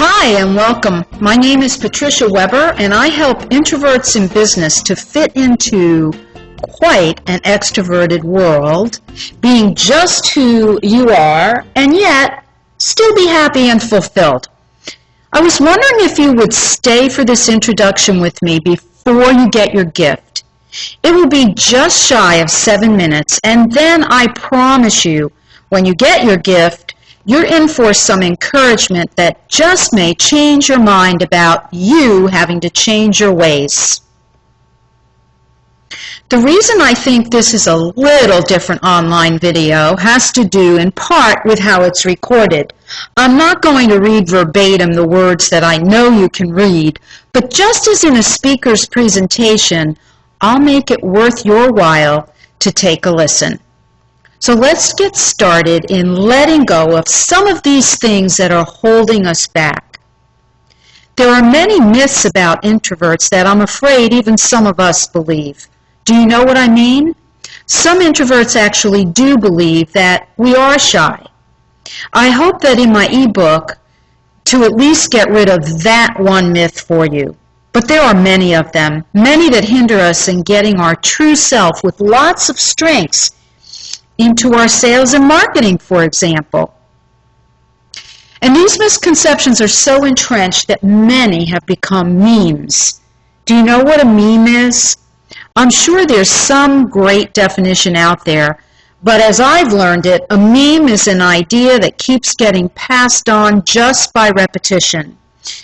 Hi and welcome. My name is Patricia Weber and I help introverts in business to fit into quite an extroverted world, being just who you are and yet still be happy and fulfilled. I was wondering if you would stay for this introduction with me before you get your gift. It will be just shy of 7 minutes, and then I promise you, when you get your gift, you're in for some encouragement that just may change your mind about you having to change your ways. The reason I think this is a little different online video has to do in part with how it's recorded. I'm not going to read verbatim the words that I know you can read, but just as in a speaker's presentation, I'll make it worth your while to take a listen. So let's get started in letting go of some of these things that are holding us back. There are many myths about introverts that I'm afraid even some of us believe. Do you know what I mean? Some introverts actually do believe that we are shy. I hope that in my ebook to at least get rid of that one myth for you. But there are many of them, many that hinder us in getting our true self with lots of strengths into our sales and marketing, for example. And these misconceptions are so entrenched that many have become memes. Do you know what a meme is? I'm sure there's some great definition out there, but as I've learned it, a meme is an idea that keeps getting passed on just by repetition.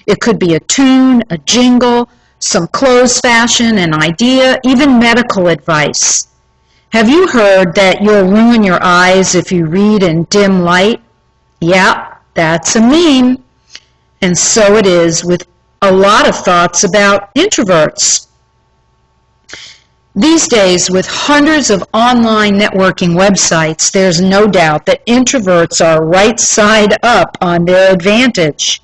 It could be a tune, a jingle, some clothes fashion, an idea, even medical advice. Have you heard that you'll ruin your eyes if you read in dim light? Yeah, that's a meme. And so it is with a lot of thoughts about introverts. These days, with hundreds of online networking websites, there's no doubt that introverts are right side up on their advantage.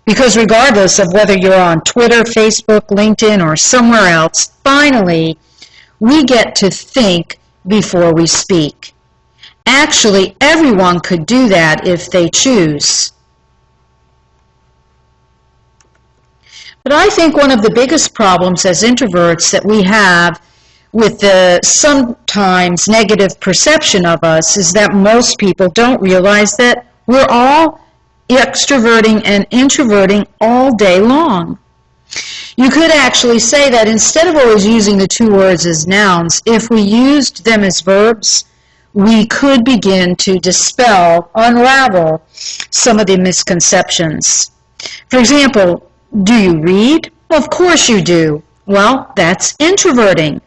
Because regardless of whether you're on Twitter, Facebook, LinkedIn, or somewhere else, finally, we get to think before we speak. Actually, everyone could do that if they choose. But I think one of the biggest problems as introverts that we have with the sometimes negative perception of us is that most people don't realize that we're all extroverting and introverting all day long. You could actually say that instead of always using the two words as nouns, if we used them as verbs, we could begin to dispel, unravel some of the misconceptions. For example, do you read? Well, of course you do. Well, that's introverting.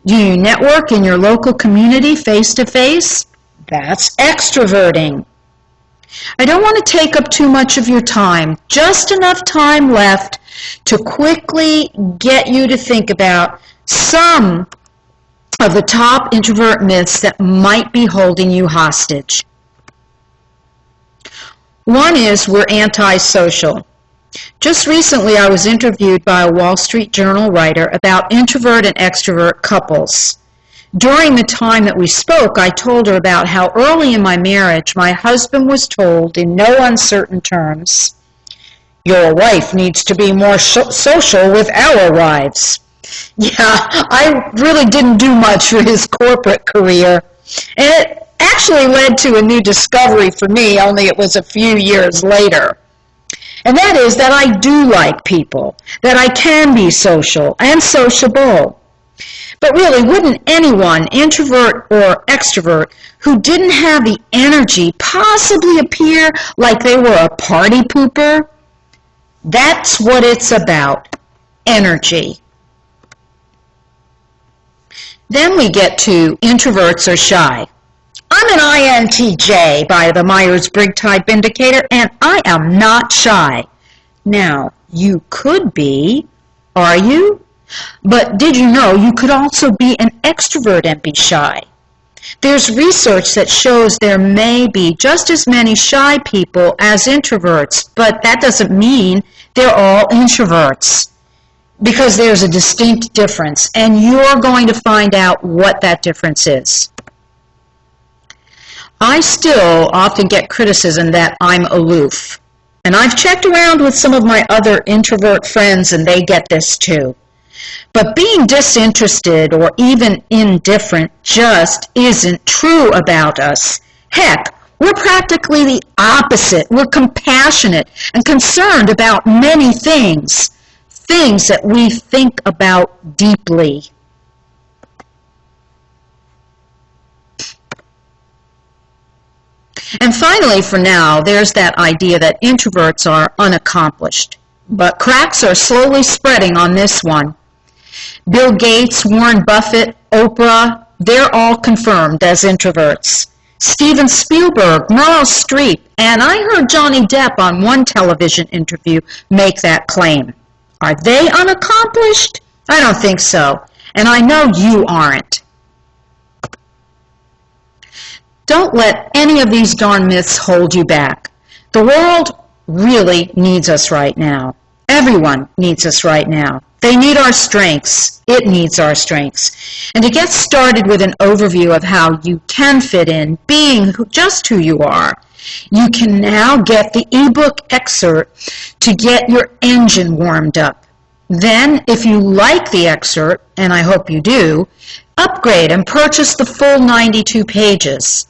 Do you network in your local community face-to-face? That's extroverting. I don't want to take up too much of your time, just enough time left to quickly get you to think about some of the top introvert myths that might be holding you hostage. One is we're antisocial. Just recently I was interviewed by a Wall Street Journal writer about introvert and extrovert couples. During the time that we spoke, I told her about how early in my marriage my husband was told in no uncertain terms, "Your wife needs to be more social with our wives." Yeah, I really didn't do much for his corporate career. And it actually led to a new discovery for me, only it was a few years later. And that is that I do like people, that I can be social and sociable. But really, wouldn't anyone, introvert or extrovert, who didn't have the energy possibly appear like they were a party pooper? That's what it's about, energy. Then we get to introverts are shy. I'm an INTJ by the Myers-Briggs Type Indicator, and I am not shy. Now, you could be, are you? But did you know you could also be an extrovert and be shy? There's research that shows there may be just as many shy people as introverts, but that doesn't mean they're all introverts, because there's a distinct difference, and you're going to find out what that difference is. I still often get criticism that I'm aloof. And I've checked around with some of my other introvert friends, and they get this too. But being disinterested or even indifferent just isn't true about us. Heck, we're practically the opposite. We're compassionate and concerned about many things, things that we think about deeply. And finally, for now, there's that idea that introverts are unaccomplished. But cracks are slowly spreading on this one. Bill Gates, Warren Buffett, Oprah, they're all confirmed as introverts. Steven Spielberg, Meryl Streep, and I heard Johnny Depp on one television interview make that claim. Are they unaccomplished? I don't think so, and I know you aren't. Don't let any of these darn myths hold you back. The world really needs us right now. Everyone needs us right now. They need our strengths. It needs our strengths. And to get started with an overview of how you can fit in, being just who you are, you can now get the ebook excerpt to get your engine warmed up. Then, if you like the excerpt, and I hope you do, upgrade and purchase the full 92 pages.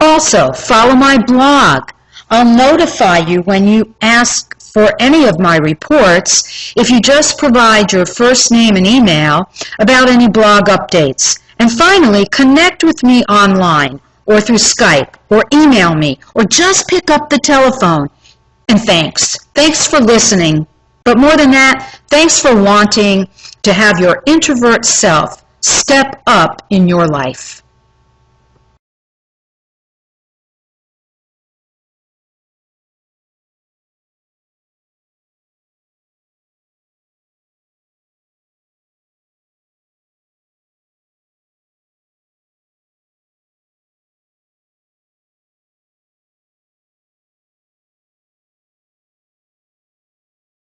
Also, follow my blog. I'll notify you when you ask for any of my reports if you just provide your first name and email about any blog updates. And finally, connect with me online or through Skype or email me or just pick up the telephone. And thanks. Thanks for listening. But more than that, thanks for wanting to have your introvert self step up in your life.